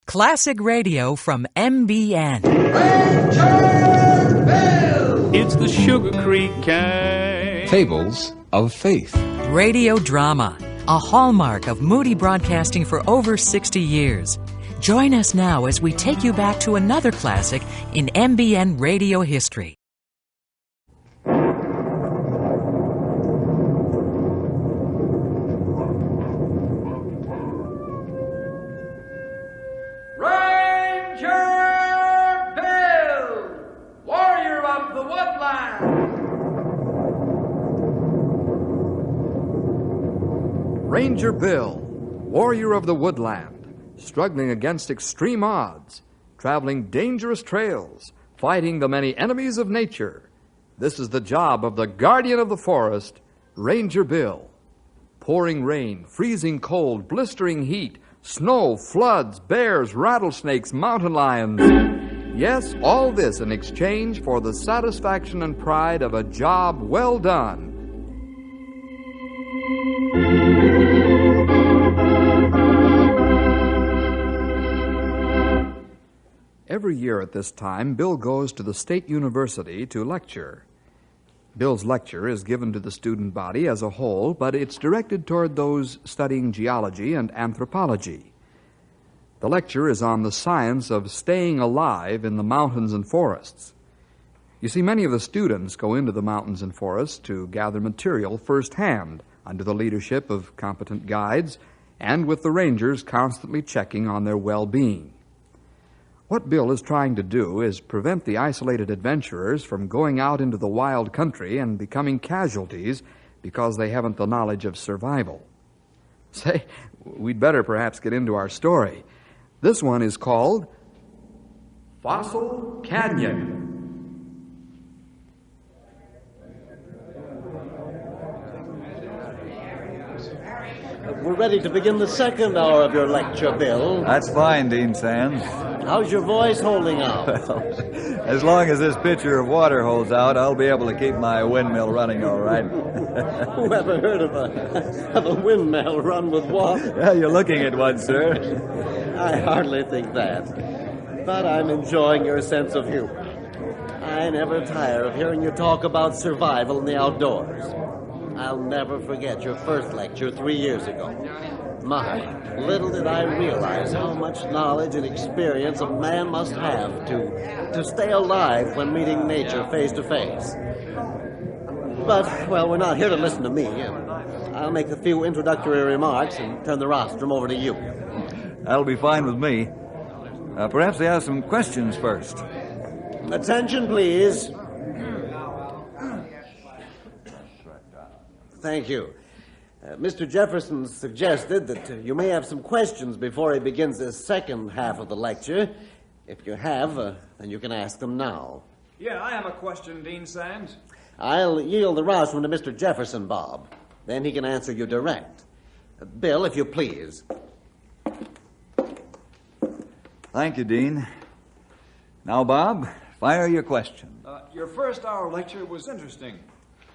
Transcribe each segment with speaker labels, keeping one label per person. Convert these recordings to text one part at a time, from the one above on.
Speaker 1: Classic radio from MBN.
Speaker 2: Ranger Bill!
Speaker 3: It's the Sugar Creek Gang.
Speaker 4: Fables of Faith.
Speaker 1: Radio drama, a hallmark of Moody Broadcasting for over 60 years. Join us now as we take you back to another classic in MBN radio history.
Speaker 2: Ranger Bill! Warrior of the woodland!
Speaker 5: Ranger Bill, warrior of the woodland, struggling against extreme odds, traveling dangerous trails, fighting the many enemies of nature. This is the job of the guardian of the forest, Ranger Bill. Pouring rain, freezing cold, blistering heat, snow, floods, bears, rattlesnakes, mountain lions. Yes, all this in exchange for the satisfaction and pride of a job well done. Every year at this time, Bill goes to the State University to lecture. Bill's lecture is given to the student body as a whole, but it's directed toward those studying geology and anthropology. The lecture is on the science of staying alive in the mountains and forests. You see, many of the students go into the mountains and forests to gather material firsthand under the leadership of competent guides and with the rangers constantly checking on their well-being. What Bill is trying to do is prevent the isolated adventurers from going out into the wild country and becoming casualties because they haven't the knowledge of survival. Say, we'd better perhaps get into our story. This one is called Fossil Canyon.
Speaker 6: We're ready to begin the second hour of your lecture, Bill.
Speaker 7: That's fine, Dean Sands.
Speaker 6: How's your voice holding out?
Speaker 7: Well, as long as this pitcher of water holds out, I'll be able to keep my windmill running all right.
Speaker 6: Who ever heard of a windmill run with water?
Speaker 7: Yeah, you're looking at one, sir.
Speaker 6: I hardly think that. But I'm enjoying your sense of humor. I never tire of hearing you talk about survival in the outdoors. I'll never forget your first lecture 3 years ago. My, little did I realize how much knowledge and experience a man must have to stay alive when meeting nature face to face. But, well, we're not here to listen to me. I'll make a few introductory remarks and turn the rostrum over to you.
Speaker 7: That'll be fine with me. Perhaps they have some questions first.
Speaker 6: Attention, please. Thank you. Mr. Jefferson suggested that you may have some questions before he begins the second half of the lecture. If you have, then you can ask them now.
Speaker 8: Yeah, I have a question, Dean Sands.
Speaker 6: I'll yield the rostrum to Mr. Jefferson, Bob. Then he can answer you direct. Bill, if you please.
Speaker 7: Thank you, Dean. Now, Bob, fire your question.
Speaker 8: Your first hour lecture was interesting,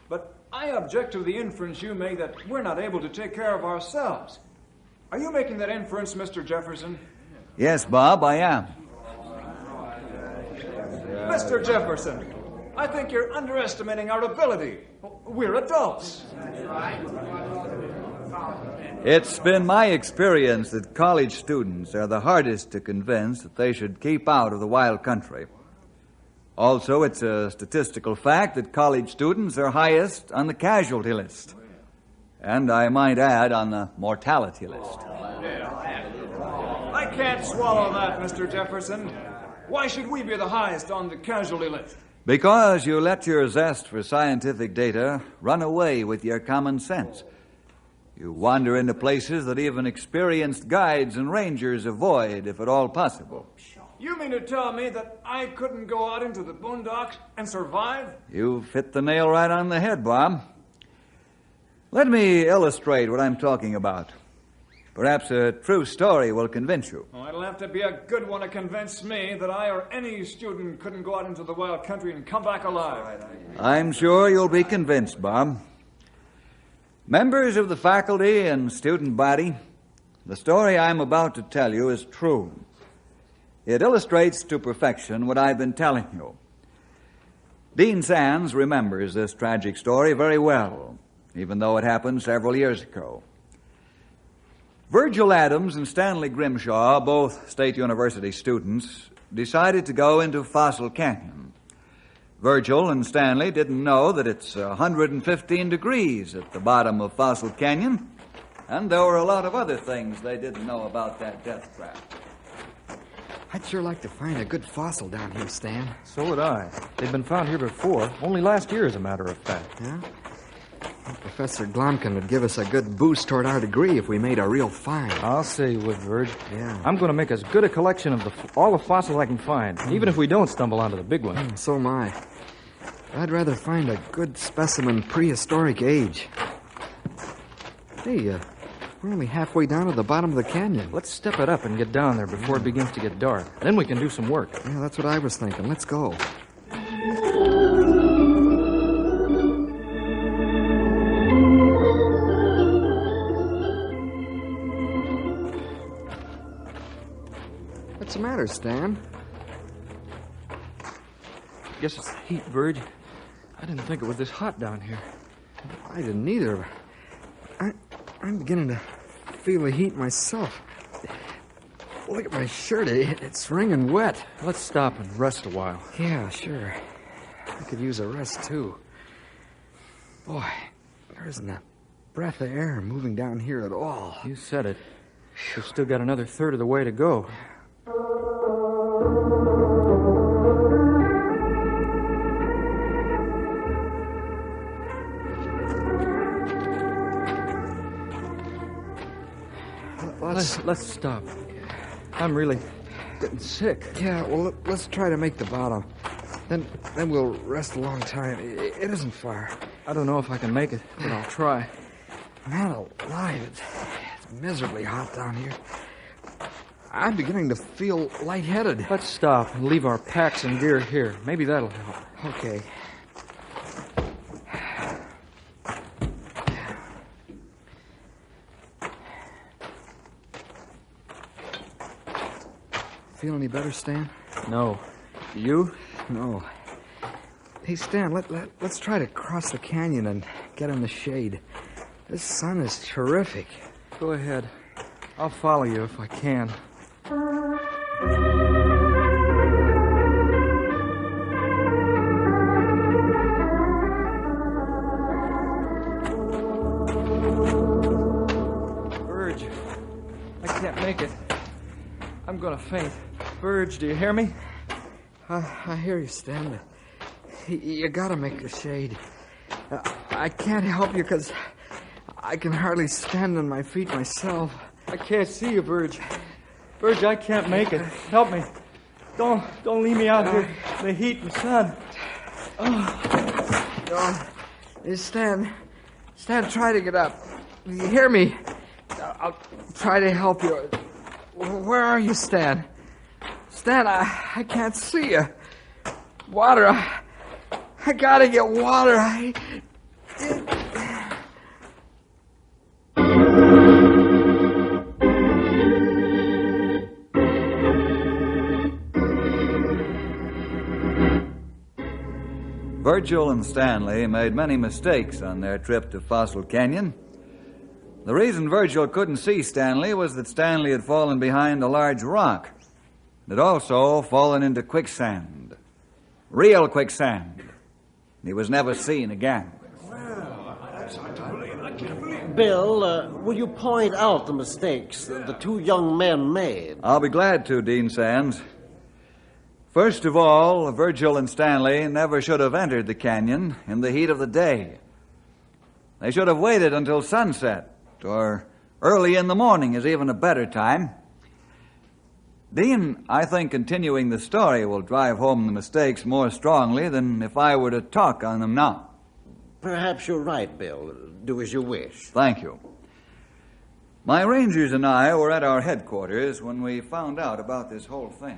Speaker 8: but I object to the inference you made that we're not able to take care of ourselves. Are you making that inference, Mr. Jefferson?
Speaker 7: Yes, Bob, I am.
Speaker 8: Mr. Jefferson, I think you're underestimating our ability. We're adults.
Speaker 7: It's been my experience that college students are the hardest to convince that they should keep out of the wild country. Also, it's a statistical fact that college students are highest on the casualty list. And I might add, on the mortality list.
Speaker 8: I can't swallow that, Mr. Jefferson. Why should we be the highest on the casualty list?
Speaker 7: Because you let your zest for scientific data run away with your common sense. You wander into places that even experienced guides and rangers avoid, if at all possible.
Speaker 8: You mean to tell me that I couldn't go out into the boondocks and survive?
Speaker 7: You've hit the nail right on the head, Bob. Let me illustrate what I'm talking about. Perhaps a true story will convince you.
Speaker 8: Oh, it'll have to be a good one to convince me that I or any student couldn't go out into the wild country and come back alive.
Speaker 7: I'm sure you'll be convinced, Bob. Members of the faculty and student body, the story I'm about to tell you is true. It illustrates to perfection what I've been telling you. Dean Sands remembers this tragic story very well, even though it happened several years ago. Virgil Adams and Stanley Grimshaw, both State University students, decided to go into Fossil Canyon. Virgil and Stanley didn't know that it's 115 degrees at the bottom of Fossil Canyon, and there were a lot of other things they didn't know about that death trap.
Speaker 5: I'd sure like to find a good fossil down here, Stan.
Speaker 4: So would I. They've been found here before, only last year, as a matter of fact.
Speaker 5: Yeah? Well, Professor Glomkin would give us a good boost toward our degree if we made a real find.
Speaker 4: I'll say you would, Verge.
Speaker 5: Yeah.
Speaker 4: I'm going to make as good a collection of all the fossils I can find, even if we don't stumble onto the big one.
Speaker 5: So am I. I'd rather find a good specimen prehistoric age. Hey, we're only halfway down to the bottom of the canyon.
Speaker 4: Let's step it up and get down there before it begins to get dark. Then we can do some work.
Speaker 5: Yeah, that's what I was thinking. Let's go. What's the matter, Stan?
Speaker 4: Guess it's heat, Verge. I didn't think it was this hot down here.
Speaker 5: I didn't either. I'm beginning to feel the heat myself. Look at my shirt. It's wringing wet.
Speaker 4: Let's stop and rest a while.
Speaker 5: Yeah, sure. I could use a rest, too. Boy, there isn't a breath of air moving down here at all.
Speaker 4: You said it. We've still got another third of the way to go. Let's stop. I'm really getting sick.
Speaker 5: Yeah, well, let's try to make the bottom. Then we'll rest a long time. It isn't far.
Speaker 4: I don't know if I can make it, but I'll try.
Speaker 5: Man alive, it's miserably hot down here. I'm beginning to feel lightheaded.
Speaker 4: Let's stop and leave our packs and gear here. Maybe that'll help.
Speaker 5: Okay. Feel any better, Stan?
Speaker 4: No. You?
Speaker 5: No. Hey, Stan, let's try to cross the canyon and get in the shade. This sun is terrific.
Speaker 4: Go ahead. I'll follow you if I can. Verge, I can't make it. I'm gonna faint. Verge, do you hear me?
Speaker 5: I hear you, Stan. You gotta make the shade. I can't help you because I can hardly stand on my feet myself.
Speaker 4: I can't see you, Verge. Verge, I can't make it. Help me. Don't leave me out here in the heat and sun.
Speaker 5: Oh. Hey, Stan, try to get up. You hear me? I'll try to help you. Where are you, Stan? Stan, I can't see you. Water. I gotta get water.
Speaker 7: Virgil and Stanley made many mistakes on their trip to Fossil Canyon. The reason Virgil couldn't see Stanley was that Stanley had fallen behind a large rock. It had also fallen into quicksand. Real quicksand. He was never seen again.
Speaker 6: Bill, will you point out the mistakes the two young men made?
Speaker 7: I'll be glad to, Dean Sands. First of all, Virgil and Stanley never should have entered the canyon in the heat of the day. They should have waited until sunset, or early in the morning is even a better time. Dean, I think continuing the story will drive home the mistakes more strongly than if I were to talk on them now.
Speaker 6: Perhaps you're right, Bill. Do as you wish.
Speaker 7: Thank you. My rangers and I were at our headquarters when we found out about this whole thing.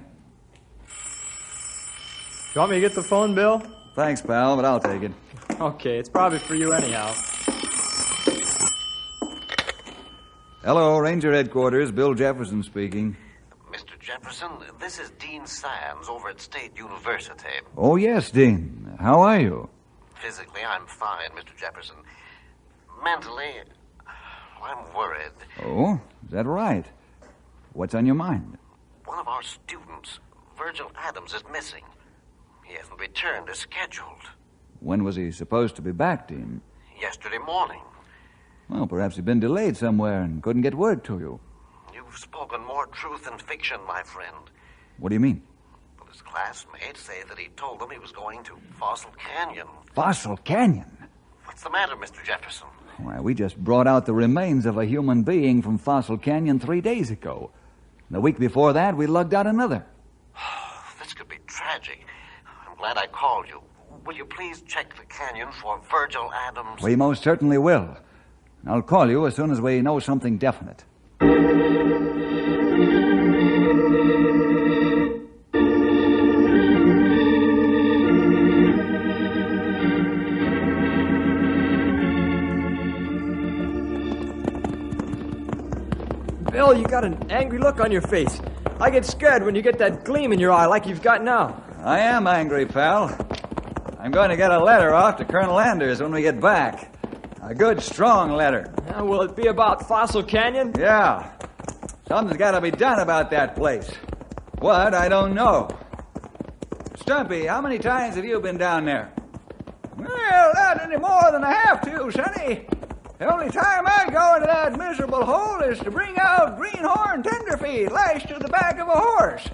Speaker 3: You want me to get the phone, Bill?
Speaker 7: Thanks, pal, but I'll take it.
Speaker 3: Okay, it's probably for you anyhow.
Speaker 7: Hello, Ranger Headquarters. Bill Jefferson speaking.
Speaker 9: Mr.
Speaker 6: Jefferson, this is Dean Sands over at State University.
Speaker 7: Oh, yes, Dean. How are you?
Speaker 6: Physically, I'm fine, Mr. Jefferson. Mentally, I'm worried.
Speaker 7: Oh, is that right? What's on your mind?
Speaker 6: One of our students, Virgil Adams, is missing. He hasn't returned as scheduled.
Speaker 7: When was he supposed to be back, Dean?
Speaker 6: Yesterday morning.
Speaker 7: Well, perhaps he'd been delayed somewhere and couldn't get word to you.
Speaker 6: You've spoken more truth than fiction, my friend.
Speaker 7: What do you mean?
Speaker 6: Well, his classmates say that he told them he was going to Fossil Canyon.
Speaker 7: Fossil Canyon?
Speaker 6: What's the matter, Mr. Jefferson?
Speaker 7: Why, we just brought out the remains of a human being from Fossil Canyon 3 days ago. The week before that, we lugged out another.
Speaker 6: This could be tragic. I'm glad I called you. Will you please check the canyon for Virgil Adams?
Speaker 7: We most certainly will. I'll call you as soon as we know something definite.
Speaker 4: Bill, you got an angry look on your face. I get scared when you get that gleam in your eye like you've got now.
Speaker 7: I am angry, pal. I'm going to get a letter off to Colonel Anders when we get back. A good, strong letter.
Speaker 4: Will it be about Fossil Canyon?
Speaker 7: Yeah. Something's got to be done about that place. What, I don't know. Stumpy, how many times have you been down there? Well, not any more than I have to, Sonny. The only time I go into that miserable hole is to bring out greenhorn tenderfeet lashed to the back of a horse.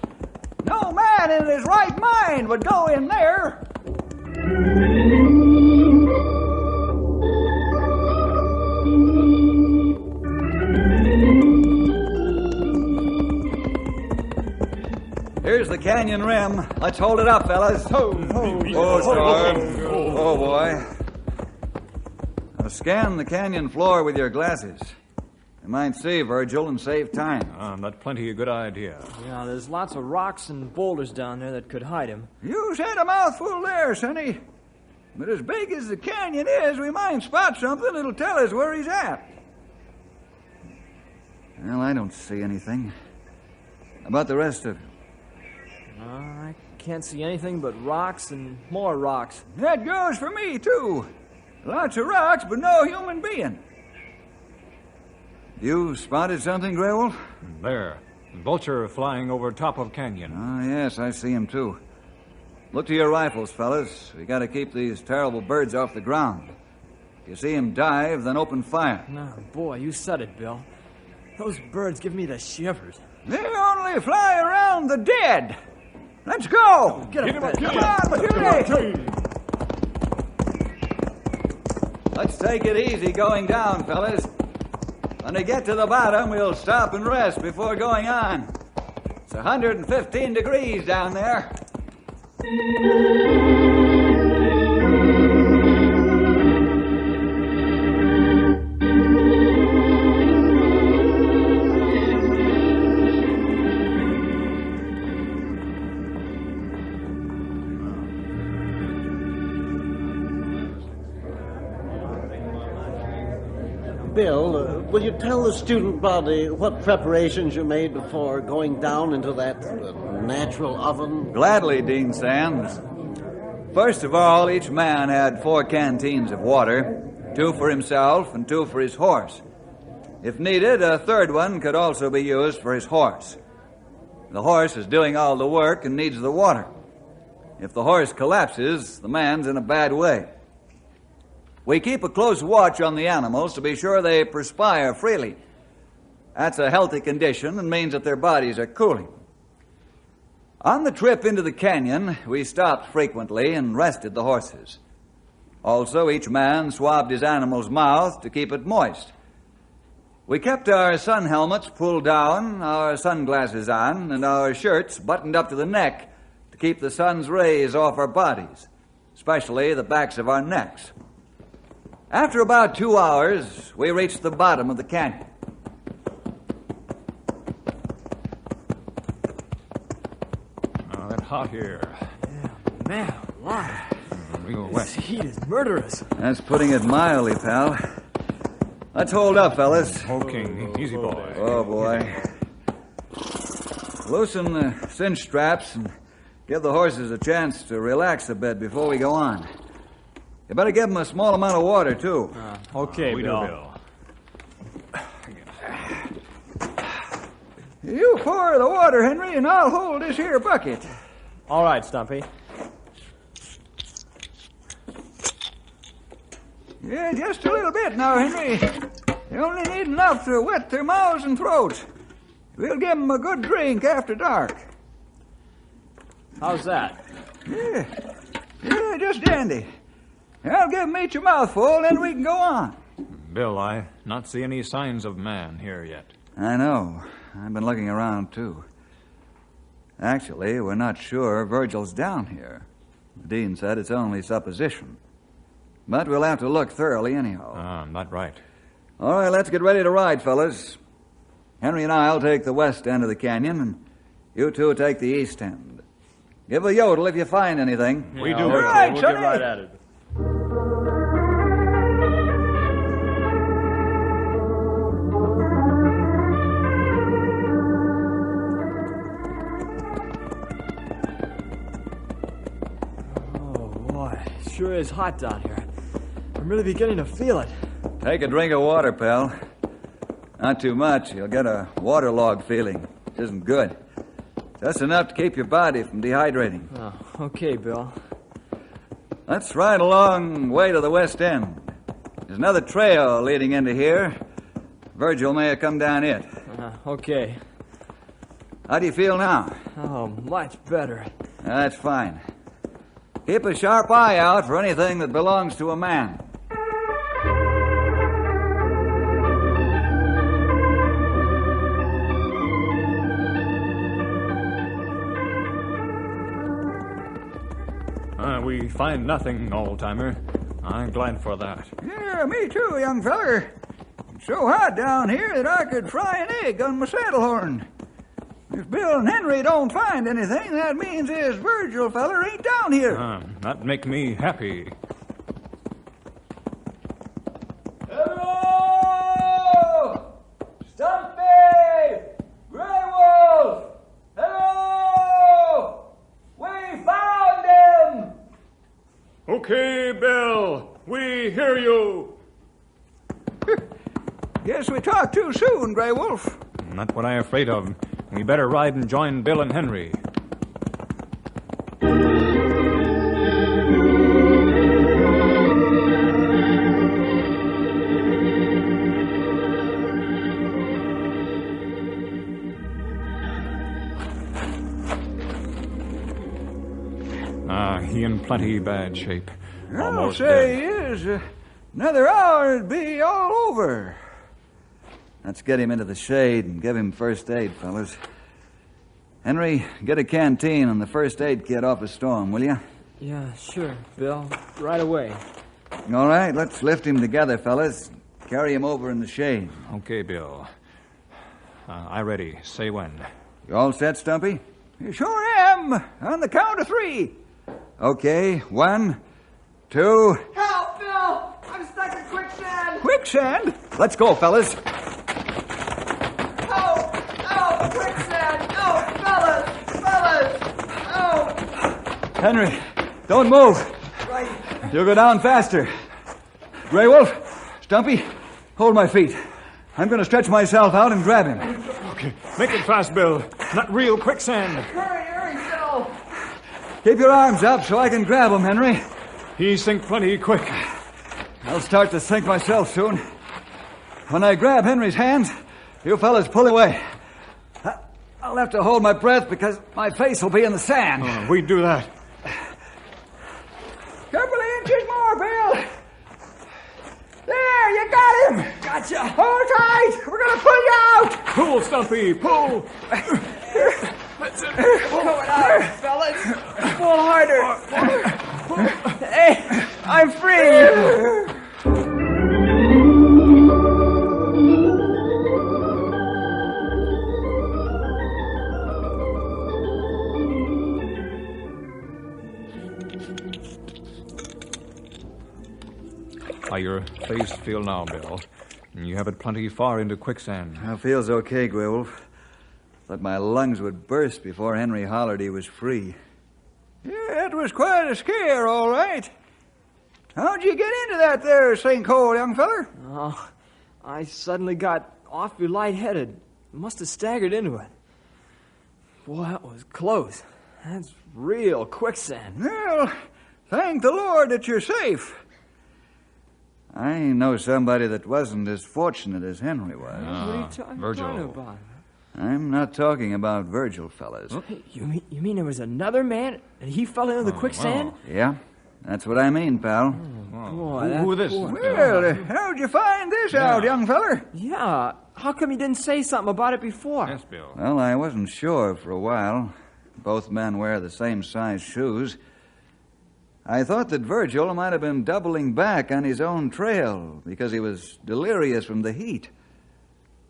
Speaker 7: No man in his right mind would go in there. Here's the canyon rim. Let's hold it up, fellas. Oh, Storm. Oh, boy. Now scan the canyon floor with your glasses. You might see, Virgil, and save time.
Speaker 8: That's plenty a good idea.
Speaker 4: Yeah, there's lots of rocks and boulders down there that could hide him.
Speaker 7: You said a mouthful there, Sonny. But as big as the canyon is, we might spot something that'll tell us where he's at. Well, I don't see anything. How about the rest of you?
Speaker 4: I can't see anything but rocks and more rocks.
Speaker 7: That goes for me, too. Lots of rocks, but no human being. You spotted something, Grewal?
Speaker 8: There. Vulture flying over top of canyon.
Speaker 7: Oh, yes, I see him, too. Look to your rifles, fellas. We got to keep these terrible birds off the ground. If you see him dive, then open fire.
Speaker 4: No, boy, you said it, Bill. Those birds give me the shivers.
Speaker 7: They only fly around the dead. Let's go!
Speaker 4: Get him up.
Speaker 7: Come on, Matuli! Let's take it easy going down, fellas. When we get to the bottom, we'll stop and rest before going on. It's 115 degrees down there.
Speaker 6: Bill, will you tell the student body what preparations you made before going down into that natural oven?
Speaker 7: Gladly, Dean Sands. First of all, each man had 4 canteens of water, 2 for himself and 2 for his horse. If needed, a third one could also be used for his horse. The horse is doing all the work and needs the water. If the horse collapses, the man's in a bad way. We keep a close watch on the animals to be sure they perspire freely. That's a healthy condition and means that their bodies are cooling. On the trip into the canyon, we stopped frequently and rested the horses. Also, each man swabbed his animal's mouth to keep it moist. We kept our sun helmets pulled down, our sunglasses on, and our shirts buttoned up to the neck to keep the sun's rays off our bodies, especially the backs of our necks. After about 2 hours, we reached the bottom of the canyon.
Speaker 8: Oh, it's hot here.
Speaker 4: Yeah, man, alive.
Speaker 8: Real
Speaker 4: This
Speaker 8: wet.
Speaker 4: heat is murderous.
Speaker 7: That's putting it mildly, pal. Let's hold up, fellas.
Speaker 8: Okay, easy boy.
Speaker 7: Oh, boy. Loosen the cinch straps and give the horses a chance to relax a bit before we go on. You better give them a small amount of water, too.
Speaker 3: Okay, Bill.
Speaker 7: You pour the water, Henry, and I'll hold this here bucket.
Speaker 3: All right, Stumpy.
Speaker 7: Yeah, just a little bit now, Henry. You only need enough to wet their mouths and throats. We'll give them a good drink after dark.
Speaker 3: How's that?
Speaker 7: Yeah, just dandy. I'll give them each a mouthful, then we can go on.
Speaker 8: Bill, I not see any signs of man here yet.
Speaker 7: I know. I've been looking around, too. Actually, we're not sure Virgil's down here. The dean said it's only supposition. But we'll have to look thoroughly anyhow.
Speaker 8: Not right.
Speaker 7: All right, let's get ready to ride, fellas. Henry and I'll take the west end of the canyon, and you two take the east end. Give a yodel if you find anything.
Speaker 3: We do.
Speaker 7: All right,
Speaker 3: we'll
Speaker 7: Sonny.
Speaker 3: get right at it. Sure is hot down here. I'm really beginning to feel it.
Speaker 7: Take a drink of water, pal. Not too much. You'll get a waterlogged feeling, which isn't good. Just enough to keep your body from dehydrating.
Speaker 3: Oh, okay, Bill.
Speaker 7: Let's ride a long way to the west end. There's another trail leading into here. Virgil may have come down it.
Speaker 3: Okay.
Speaker 7: How do you feel now?
Speaker 3: Oh, much better.
Speaker 7: That's fine. Keep a sharp eye out for anything that belongs to a man.
Speaker 8: We find nothing, old-timer. I'm glad for that.
Speaker 7: Yeah, me too, young feller. It's so hot down here that I could fry an egg on my saddle horn. If Bill and Henry don't find anything, that means this Virgil feller ain't down here.
Speaker 8: That make me happy.
Speaker 7: Hello! Stumpy! Grey Wolf! Hello! We found him!
Speaker 8: Okay, Bill. We hear you.
Speaker 7: Guess we talked too soon, Grey Wolf.
Speaker 8: Not what I'm afraid of. We better ride and join Bill and Henry. He in plenty bad shape. Almost
Speaker 7: I'll say he is. Another hour it'd be all over. Let's get him into the shade and give him first aid, fellas. Henry, get a canteen and the first aid kit off a storm, will you?
Speaker 3: Yeah, sure, Bill. Right away.
Speaker 7: All right, let's lift him together, fellas. Carry him over in the shade.
Speaker 8: Okay, Bill. I ready. Say when.
Speaker 7: You all set, Stumpy? You sure am. On the count of 3. Okay, 1, 2...
Speaker 2: Help, Bill! I'm stuck in quicksand!
Speaker 7: Quicksand? Let's go, fellas.
Speaker 2: Help! Help! Quicksand! Help, fellas! Fellas! Help!
Speaker 7: Henry, don't move.
Speaker 2: Right.
Speaker 7: You'll go down faster. Grey Wolf, Stumpy, hold my feet. I'm going to stretch myself out and grab him.
Speaker 8: Okay, make it fast, Bill. Not real quicksand.
Speaker 2: Hurry, Bill!
Speaker 7: Keep your arms up so I can grab him, Henry.
Speaker 8: He sink plenty quick.
Speaker 7: I'll start to sink myself soon. When I grab Henry's hands, you fellas pull away. I'll have to hold my breath because my face will be in the sand.
Speaker 8: We do that.
Speaker 7: Couple of inches more, Bill. There, you got him.
Speaker 2: Gotcha!
Speaker 7: Hold tight. We're going to pull you out.
Speaker 8: Pull, Stumpy, pull.
Speaker 2: Going out, fellas! Pull harder! Hey, I'm free!
Speaker 8: How your face feel now, Bill? You have it plenty far into quicksand.
Speaker 7: Feels okay, Grey Wolf. Thought my lungs would burst before Henry hollered he was free.
Speaker 9: Yeah, it was quite a scare, all right. How'd you get into that there sinkhole, young feller?
Speaker 3: Oh, I suddenly got awfully lightheaded. Must have staggered into it. Boy, that was close. That's real quicksand.
Speaker 9: Well, thank the Lord that you're safe.
Speaker 7: I know somebody that wasn't as fortunate as Henry was.
Speaker 3: What are you talking about?
Speaker 7: I'm not talking about Virgil, fellas.
Speaker 3: Hey, you mean there was another man and he fell into the quicksand?
Speaker 7: Yeah, that's what I mean, pal.
Speaker 3: Boy,
Speaker 8: Who this?
Speaker 9: Well, how'd you find this out, young feller?
Speaker 3: Yeah, how come you didn't say something about it before?
Speaker 8: Yes, Bill.
Speaker 7: Well, I wasn't sure for a while. Both men wear the same size shoes. I thought that Virgil might have been doubling back on his own trail because he was delirious from the heat.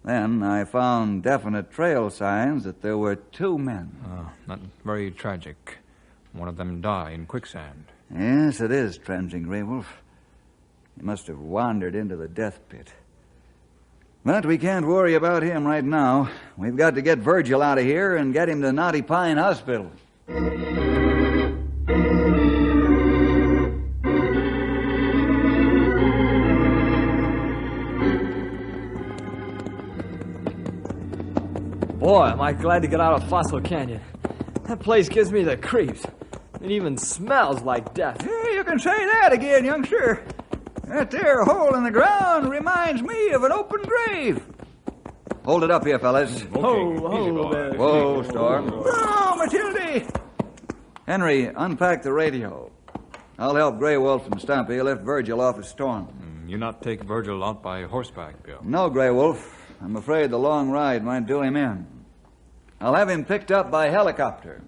Speaker 7: Then I found definite trail signs that there were two men.
Speaker 8: Not very tragic. One of them died in quicksand.
Speaker 7: Yes, it is tragic, Grey Wolf. He must have wandered into the death pit. But we can't worry about him right now. We've got to get Virgil out of here and get him to Knotty Pine Hospital.
Speaker 3: Boy, am I glad to get out of Fossil Canyon. That place gives me the creeps. It even smells like death.
Speaker 9: Yeah, you can say that again, youngster. That there hole in the ground reminds me of an open grave.
Speaker 7: Hold it up here, fellas. Whoa, Storm.
Speaker 9: Oh, Matilda!
Speaker 7: Henry, unpack the radio. I'll help Grey Wolf and Stumpy lift Virgil off his storm.
Speaker 8: You not take Virgil out by horseback, Bill?
Speaker 7: No, Grey Wolf. I'm afraid the long ride might do him in. I'll have him picked up by helicopter.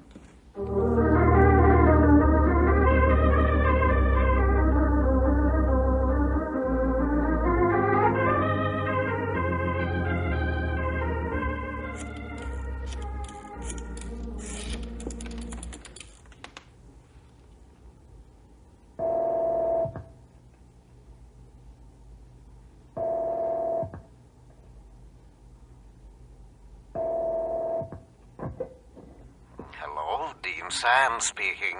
Speaker 6: Sam speaking.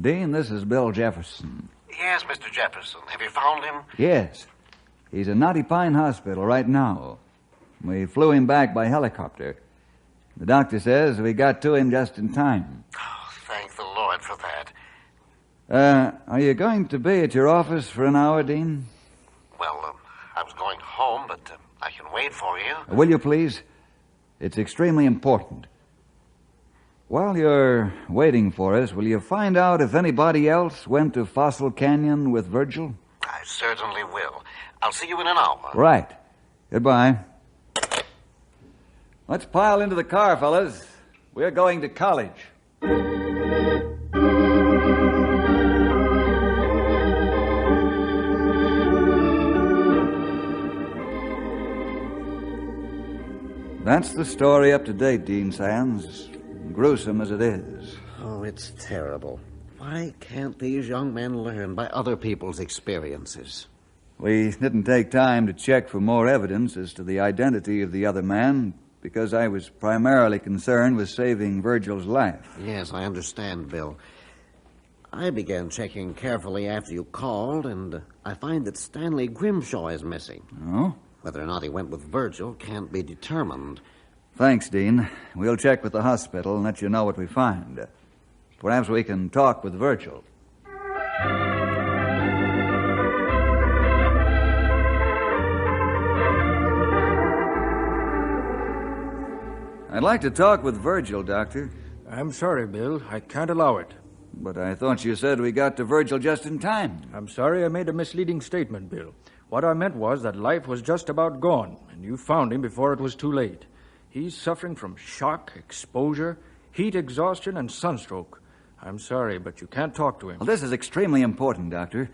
Speaker 7: Dean, this is Bill Jefferson.
Speaker 6: Yes, Mr. Jefferson. Have you found him?
Speaker 7: Yes. He's in Knotty Pine Hospital right now. We flew him back by helicopter. The doctor says we got to him just in time.
Speaker 6: Oh, thank the Lord for that.
Speaker 7: Are you going to be at your office for an hour, Dean?
Speaker 6: Well, I was going home, but I can wait for you.
Speaker 7: Will you, please? It's extremely important. While you're waiting for us, will you find out if anybody else went to Fossil Canyon with Virgil?
Speaker 6: I certainly will. I'll see you in an hour.
Speaker 7: Right. Goodbye. Let's pile into the car, fellas. We're going to college. That's the story up to date, Dean Sands. Gruesome as it is.
Speaker 6: Oh, it's terrible. Why can't these young men learn by other people's experiences?
Speaker 7: We didn't take time to check for more evidence as to the identity of the other man because I was primarily concerned with saving Virgil's life.
Speaker 6: Yes, I understand, Bill. I began checking carefully after you called, and I find that Stanley Grimshaw is missing.
Speaker 7: Oh?
Speaker 6: Whether or not he went with Virgil can't be determined.
Speaker 7: Thanks, Dean. We'll check with the hospital and let you know what we find. Perhaps we can talk with Virgil. I'd like to talk with Virgil, Doctor.
Speaker 10: I'm sorry, Bill. I can't allow it.
Speaker 7: But I thought you said we got to Virgil just in time.
Speaker 10: I'm sorry I made a misleading statement, Bill. What I meant was that life was just about gone, and you found him before it was too late. He's suffering from shock, exposure, heat exhaustion, and sunstroke. I'm sorry, but you can't talk to him.
Speaker 7: Well, this is extremely important, Doctor.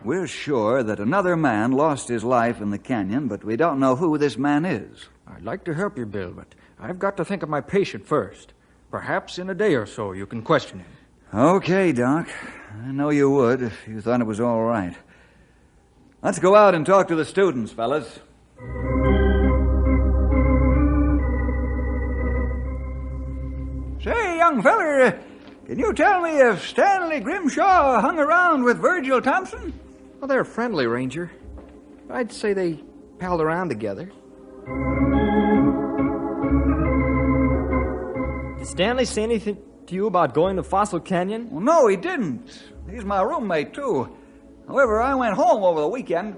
Speaker 7: We're sure that another man lost his life in the canyon, but we don't know who this man is.
Speaker 10: I'd like to help you, Bill, but I've got to think of my patient first. Perhaps in a day or so you can question him.
Speaker 7: Okay, Doc. I know you would if you thought it was all right. Let's go out and talk to the students, fellas.
Speaker 9: Say, young feller, can you tell me if Stanley Grimshaw hung around with Virgil Thompson?
Speaker 5: Well, they're friendly, Ranger. I'd say they palled around together.
Speaker 3: Did Stanley say anything to you about going to Fossil Canyon?
Speaker 9: Well, no, he didn't. He's my roommate, too. However, I went home over the weekend.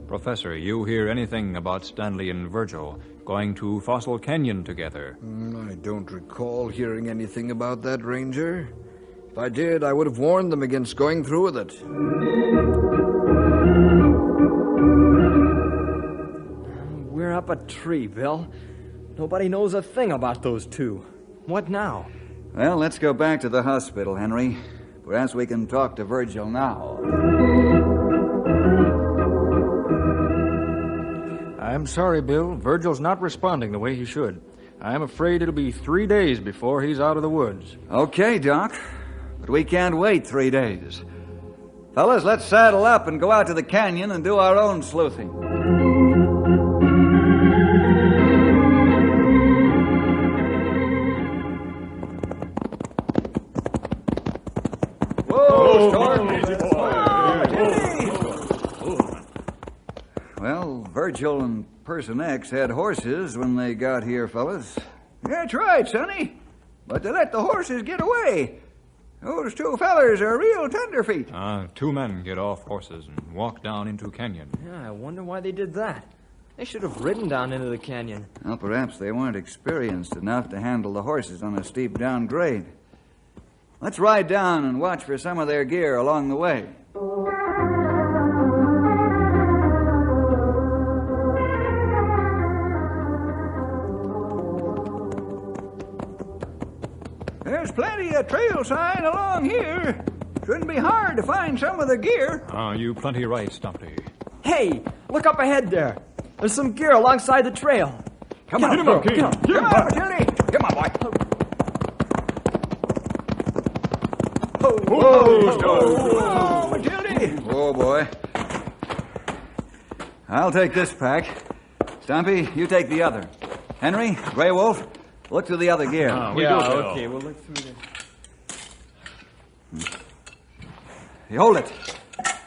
Speaker 8: Professor, you hear anything about Stanley and Virgil going to Fossil Canyon together?
Speaker 5: I don't recall hearing anything about that, Ranger. If I did, I would have warned them against going through with it.
Speaker 3: We're up a tree, Bill. Nobody knows a thing about those two. What now?
Speaker 7: Well, let's go back to the hospital, Henry. Perhaps we can talk to Virgil now.
Speaker 10: I'm sorry, Bill. Virgil's not responding the way he should. I'm afraid it'll be 3 days before he's out of the woods.
Speaker 7: Okay, Doc. But we can't wait 3 days. Fellas, let's saddle up and go out to the canyon and do our own sleuthing. Well, Virgil and Person X had horses when they got here, fellas.
Speaker 9: That's right, Sonny. But they let the horses get away. Those two fellers are real tenderfeet.
Speaker 8: 2 men get off horses and walk down into canyon.
Speaker 3: Yeah, I wonder why they did that. They should have ridden down into the canyon.
Speaker 7: Well, perhaps they weren't experienced enough to handle the horses on a steep downgrade. Let's ride down and watch for some of their gear along the way.
Speaker 9: There's plenty of trail sign along here. Shouldn't be hard to find some of the gear.
Speaker 8: You plenty right, Stumpy.
Speaker 3: Hey, look up ahead there. There's some gear alongside the trail.
Speaker 9: Come on, Bill. Come on, Matilda. Come on, boy. Whoa, Matilda.
Speaker 7: Oh, boy. I'll take this pack. Stumpy, you take the other. Henry, Grey Wolf, look through the other gear.
Speaker 3: Okay, we'll look through this.
Speaker 7: Hey, hold it.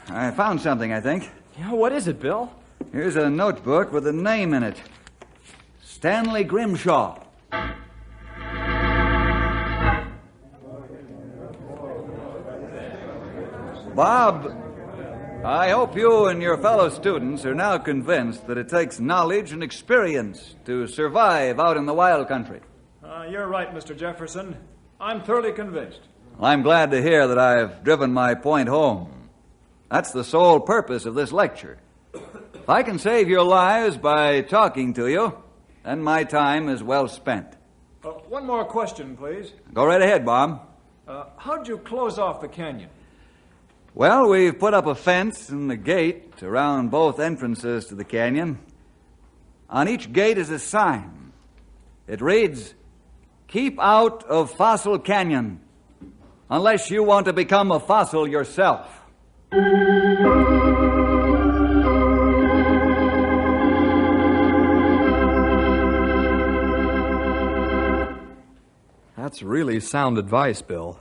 Speaker 7: I found something, I think.
Speaker 3: Yeah, what is it, Bill?
Speaker 7: Here's a notebook with a name in it. Stanley Grimshaw. Bob, I hope you and your fellow students are now convinced that it takes knowledge and experience to survive out in the wild country.
Speaker 8: You're right, Mr. Jefferson. I'm thoroughly convinced.
Speaker 7: I'm glad to hear that I've driven my point home. That's the sole purpose of this lecture. If I can save your lives by talking to you, then my time is well spent.
Speaker 8: One more question, please.
Speaker 7: Go right ahead, Bob.
Speaker 8: How'd you close off the canyon?
Speaker 7: Well, we've put up a fence and a gate around both entrances to the canyon. On each gate is a sign. It reads, "Keep out of Fossil Canyon, unless you want to become a fossil yourself."
Speaker 5: That's really sound advice, Bill.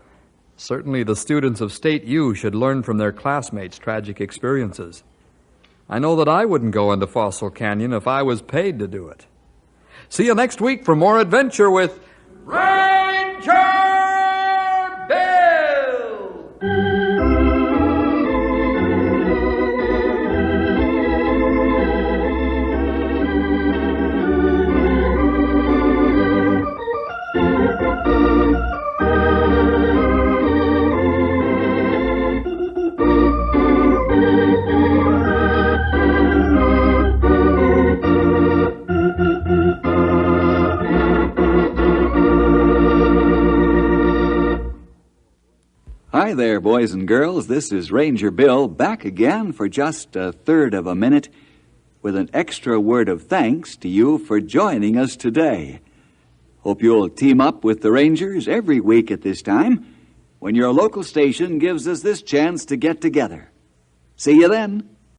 Speaker 5: Certainly the students of State U should learn from their classmates' tragic experiences. I know that I wouldn't go into Fossil Canyon if I was paid to do it. See you next week for more adventure with Ranger Bill!
Speaker 11: Hi there, boys and girls. This is Ranger Bill back again for just a third of a minute with an extra word of thanks to you for joining us today. Hope you'll team up with the Rangers every week at this time when your local station gives us this chance to get together. See you then.